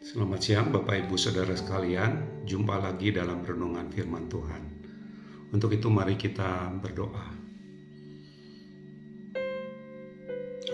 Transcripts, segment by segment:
Selamat siang Bapak Ibu Saudara sekalian, jumpa lagi dalam renungan firman Tuhan. Untuk itu mari kita berdoa.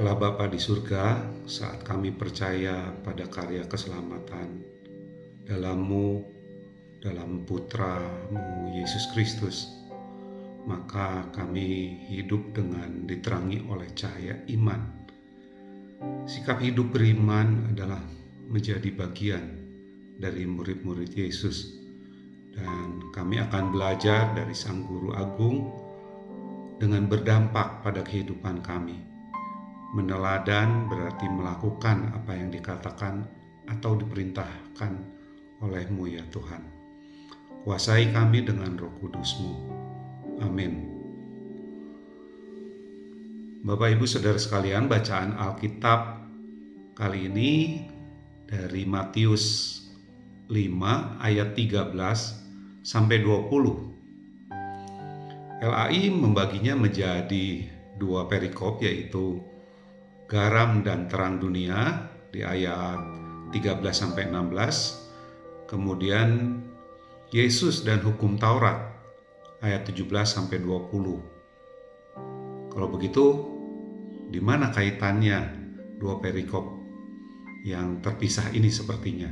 Allah Bapa di surga, saat kami percaya pada karya keselamatan dalam-Mu, dalam Putra-Mu Yesus Kristus, maka kami hidup dengan diterangi oleh cahaya iman. Sikap hidup beriman adalah menjadi bagian dari murid-murid Yesus, dan kami akan belajar dari Sang Guru Agung dengan berdampak pada kehidupan kami. Meneladan berarti melakukan apa yang dikatakan atau diperintahkan oleh-Mu ya Tuhan. Kuasai kami dengan Roh Kudus-Mu. Amin. Bapak Ibu Saudara sekalian, bacaan Alkitab kali ini dari Matius 5 ayat 13 sampai 20. LAI membaginya menjadi dua perikop, yaitu garam dan terang dunia di ayat 13 sampai 16, kemudian Yesus dan hukum Taurat ayat 17 sampai 20. Kalau begitu, di mana kaitannya dua perikop yang terpisah ini sepertinya?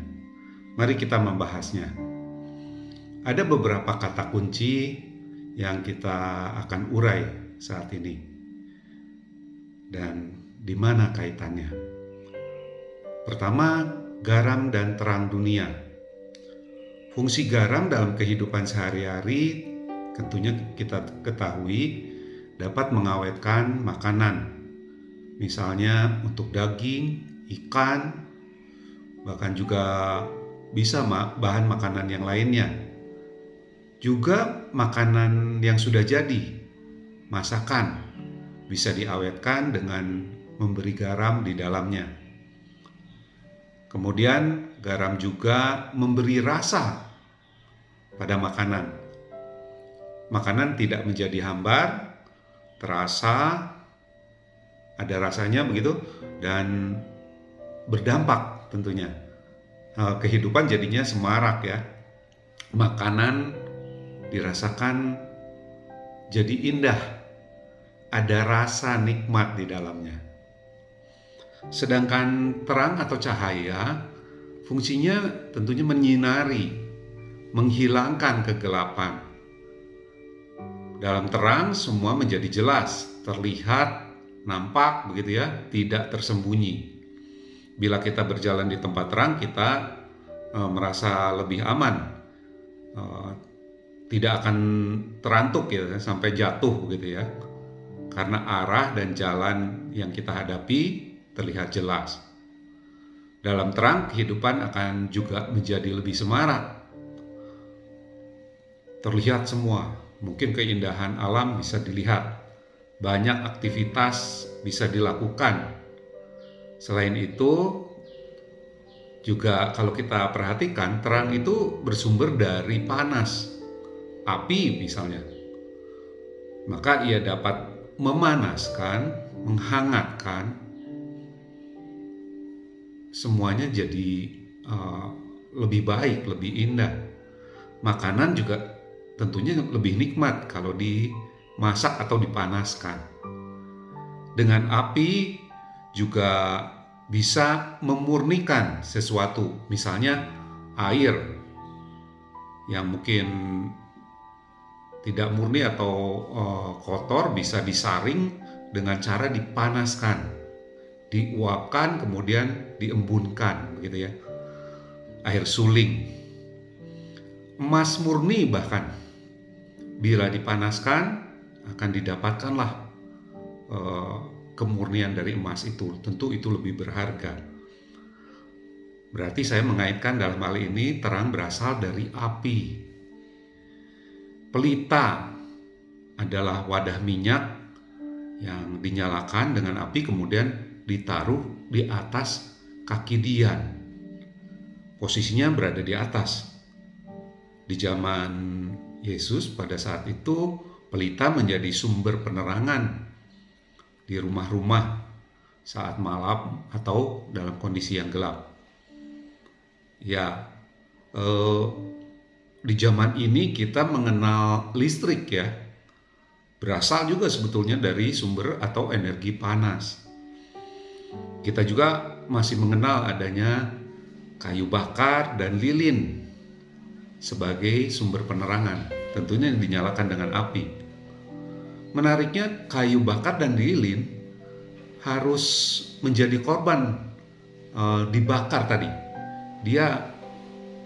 Mari kita membahasnya. Ada beberapa kata kunci yang kita akan urai saat ini. Dan di mana kaitannya? Pertama, garam dan terang dunia. Fungsi garam dalam kehidupan sehari-hari tentunya kita ketahui dapat mengawetkan makanan. Misalnya untuk daging, ikan, bahkan juga bisa bahan makanan yang lainnya. Juga makanan yang sudah jadi, masakan, bisa diawetkan dengan memberi garam di dalamnya. Kemudian garam juga memberi rasa pada makanan. Makanan tidak menjadi hambar, terasa, ada rasanya begitu, dan berdampak tentunya. Kehidupan jadinya semarak ya. Makanan dirasakan jadi indah, ada rasa nikmat di dalamnya. Sedangkan terang atau cahaya fungsinya tentunya menyinari, menghilangkan kegelapan. Dalam terang semua menjadi jelas, terlihat, nampak begitu ya, tidak tersembunyi. Bila kita berjalan di tempat terang, kita merasa lebih aman, tidak akan terantuk ya sampai jatuh begitu ya, karena arah dan jalan yang kita hadapi terlihat jelas. Dalam terang kehidupan akan juga menjadi lebih semarak, terlihat semua. Mungkin keindahan alam bisa dilihat, banyak aktivitas bisa dilakukan. Selain itu, juga kalau kita perhatikan, terang itu bersumber dari panas, api misalnya. Maka ia dapat memanaskan, menghangatkan, semuanya jadi lebih baik, lebih indah. Makanan juga tentunya lebih nikmat kalau dimasak atau dipanaskan. Dengan api juga bisa memurnikan sesuatu, misalnya air yang mungkin tidak murni atau kotor bisa disaring dengan cara dipanaskan, diuapkan kemudian diembunkan begitu ya. Air suling, emas murni bahkan bila dipanaskan akan didapatkanlah kemurnian dari emas itu. Tentu itu lebih berharga. Berarti saya mengaitkan dalam hal ini terang berasal dari api. Pelita adalah wadah minyak yang dinyalakan dengan api kemudian ditaruh di atas kaki dian. Posisinya berada di atas. Di zaman Yesus pada saat itu pelita menjadi sumber penerangan di rumah-rumah saat malam atau dalam kondisi yang gelap. Ya, eh, di zaman ini kita mengenal listrik ya, berasal juga sebetulnya dari sumber atau energi panas. Kita juga masih mengenal adanya kayu bakar dan lilin sebagai sumber penerangan, tentunya yang dinyalakan dengan api. Menariknya, kayu bakar dan lilin harus menjadi korban dibakar tadi. Dia,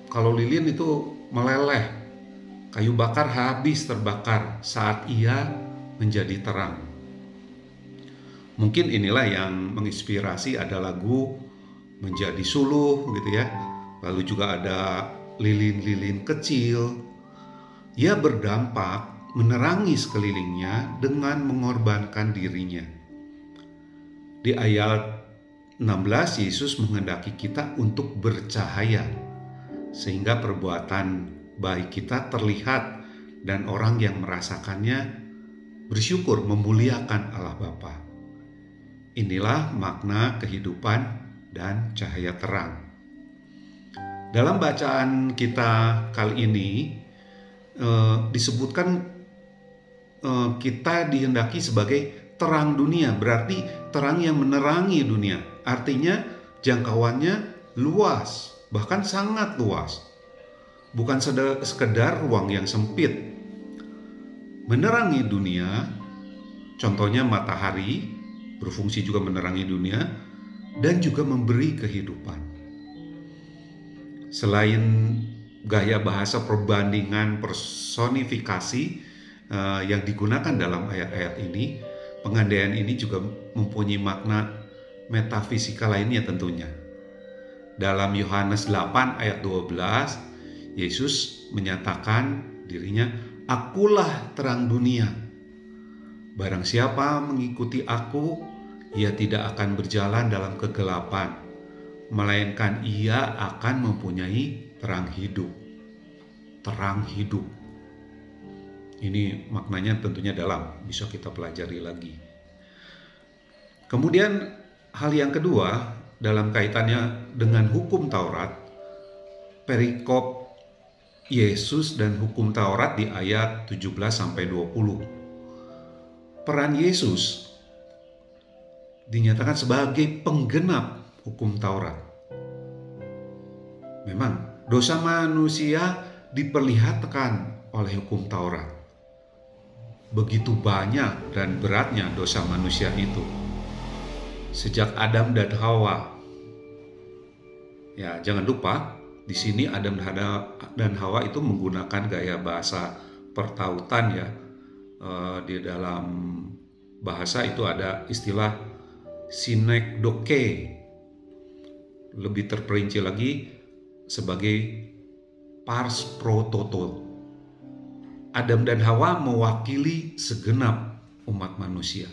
kalau lilin itu meleleh, kayu bakar habis terbakar saat ia menjadi terang. Mungkin inilah yang menginspirasi ada lagu Menjadi Suluh gitu ya. Lalu juga ada lilin-lilin kecil. Ia berdampak menerangi sekelilingnya dengan mengorbankan dirinya. Di ayat 16, Yesus menghendaki kita untuk bercahaya, sehingga perbuatan baik kita terlihat dan orang yang merasakannya bersyukur memuliakan Allah Bapa. Inilah makna kehidupan dan cahaya terang. Dalam bacaan kita kali ini disebutkan kita dihendaki sebagai terang dunia, berarti terang yang menerangi dunia. Artinya jangkauannya luas, bahkan sangat luas. Bukan sekedar ruang yang sempit. Menerangi dunia, contohnya matahari, berfungsi juga menerangi dunia, dan juga memberi kehidupan. Selain gaya bahasa perbandingan personifikasi yang digunakan dalam ayat-ayat ini, pengandaian ini juga mempunyai makna metafisika lainnya tentunya. Dalam Yohanes 8 ayat 12, Yesus menyatakan dirinya, "Akulah terang dunia. Barang siapa mengikuti aku, ia tidak akan berjalan dalam kegelapan, melainkan ia akan mempunyai terang hidup." Terang hidup. Ini maknanya tentunya dalam, bisa kita pelajari lagi. Kemudian hal yang kedua dalam kaitannya dengan hukum Taurat, perikop Yesus dan hukum Taurat di ayat 17-20. Peran Yesus dinyatakan sebagai penggenap hukum Taurat. Memang dosa manusia diperlihatkan oleh hukum Taurat. Begitu banyak dan beratnya dosa manusia itu. Sejak Adam dan Hawa. Ya, jangan lupa di sini Adam dan Hawa itu menggunakan gaya bahasa pertautan ya. Di dalam bahasa itu ada istilah synekdoche, lebih terperinci lagi sebagai pars pro toto. Adam dan Hawa mewakili segenap umat manusia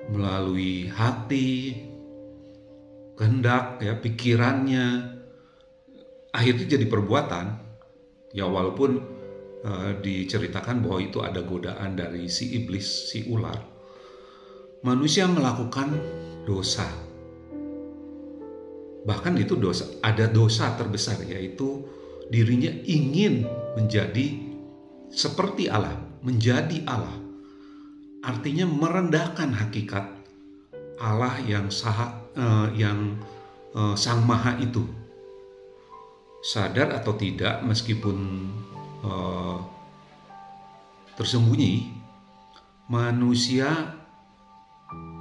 melalui hati, kehendak, ya, pikirannya, akhirnya jadi perbuatan. Ya, walaupun diceritakan bahwa itu ada godaan dari si iblis, si ular. Manusia melakukan dosa. Bahkan itu dosa, ada dosa terbesar, yaitu dirinya ingin menjadi seperti Allah, menjadi Allah. Artinya merendahkan hakikat Allah yang Sang Maha itu. Sadar atau tidak, meskipun tersembunyi, manusia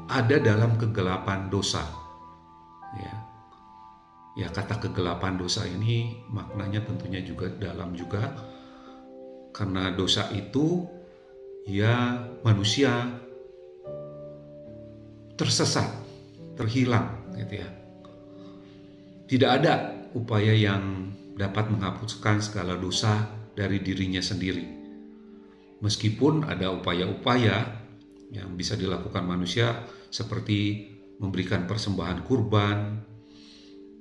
ada dalam kegelapan dosa. Ya, kata kegelapan dosa ini maknanya tentunya juga dalam juga, karena dosa itu ya manusia tersesat, terhilang gitu ya. Tidak ada upaya yang dapat menghapuskan segala dosa dari dirinya sendiri. Meskipun ada upaya-upaya yang bisa dilakukan manusia seperti memberikan persembahan kurban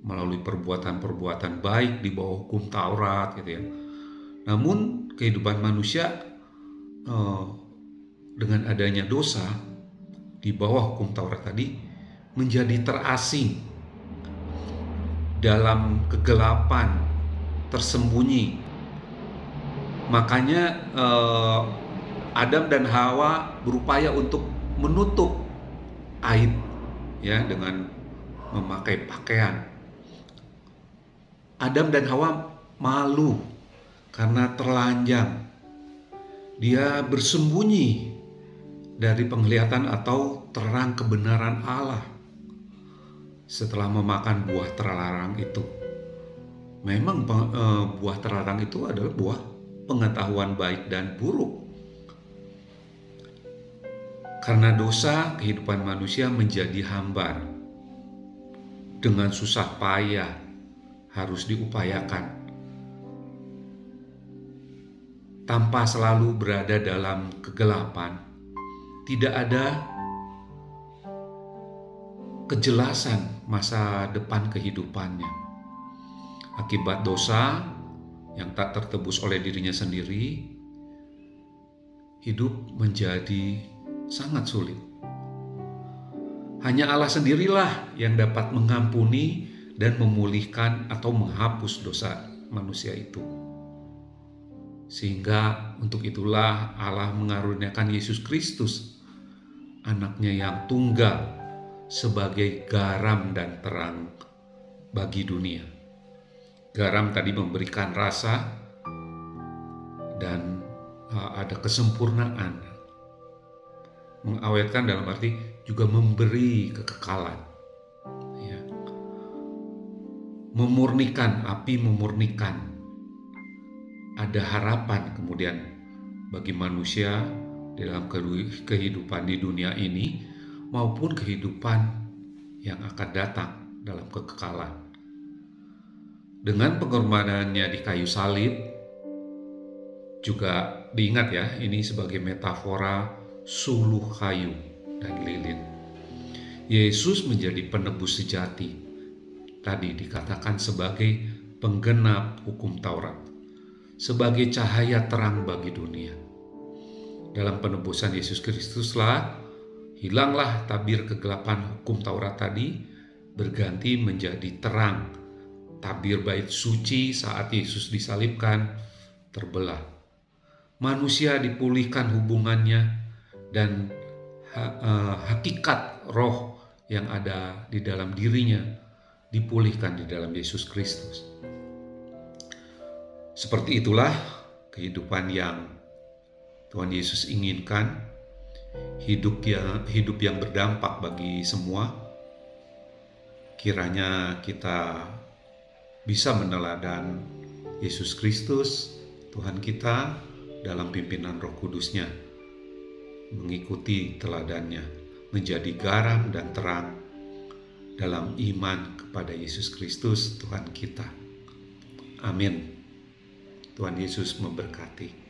melalui perbuatan-perbuatan baik di bawah hukum Taurat gitu ya. Namun kehidupan manusia dengan adanya dosa di bawah hukum Taurat tadi menjadi terasing dalam kegelapan tersembunyi. Makanya Adam dan Hawa berupaya untuk menutup aib ya dengan memakai pakaian. Adam dan Hawa malu karena terlanjang. Dia bersembunyi dari penglihatan atau terang kebenaran Allah setelah memakan buah terlarang itu. Memang buah terlarang itu adalah buah pengetahuan baik dan buruk. Karena dosa, kehidupan manusia menjadi hambar. Dengan susah payah harus diupayakan. Tanpa selalu berada dalam kegelapan, tidak ada kejelasan masa depan kehidupannya. Akibat dosa yang tak tertebus oleh dirinya sendiri, hidup menjadi sangat sulit. Hanya Allah sendirilah yang dapat mengampuni dan memulihkan atau menghapus dosa manusia itu. Sehingga untuk itulah Allah mengaruniakan Yesus Kristus, anaknya yang tunggal, sebagai garam dan terang bagi dunia. Garam tadi memberikan rasa dan ada kesempurnaan. Mengawetkan dalam arti juga memberi kekekalan. Ya. Memurnikan, api memurnikan. Ada harapan kemudian bagi manusia dalam kehidupan di dunia ini maupun kehidupan yang akan datang dalam kekekalan. Dengan pengorbanannya di kayu salib, juga diingat ya, ini sebagai metafora suluh kayu dan lilin. Yesus menjadi penebus sejati. Tadi dikatakan sebagai penggenap hukum Taurat, sebagai cahaya terang bagi dunia. Dalam penebusan Yesus Kristuslah hilanglah tabir kegelapan hukum Taurat tadi, berganti menjadi terang. Tabir bait suci saat Yesus disalibkan terbelah. Manusia dipulihkan hubungannya dan hakikat roh yang ada di dalam dirinya dipulihkan di dalam Yesus Kristus. Seperti itulah kehidupan yang Tuhan Yesus inginkan, hidup yang berdampak bagi semua. Kiranya kita bisa meneladan Yesus Kristus, Tuhan kita, dalam pimpinan Roh Kudus-Nya, mengikuti teladannya, menjadi garam dan terang dalam iman kepada Yesus Kristus, Tuhan kita. Amin. Tuhan Yesus memberkati.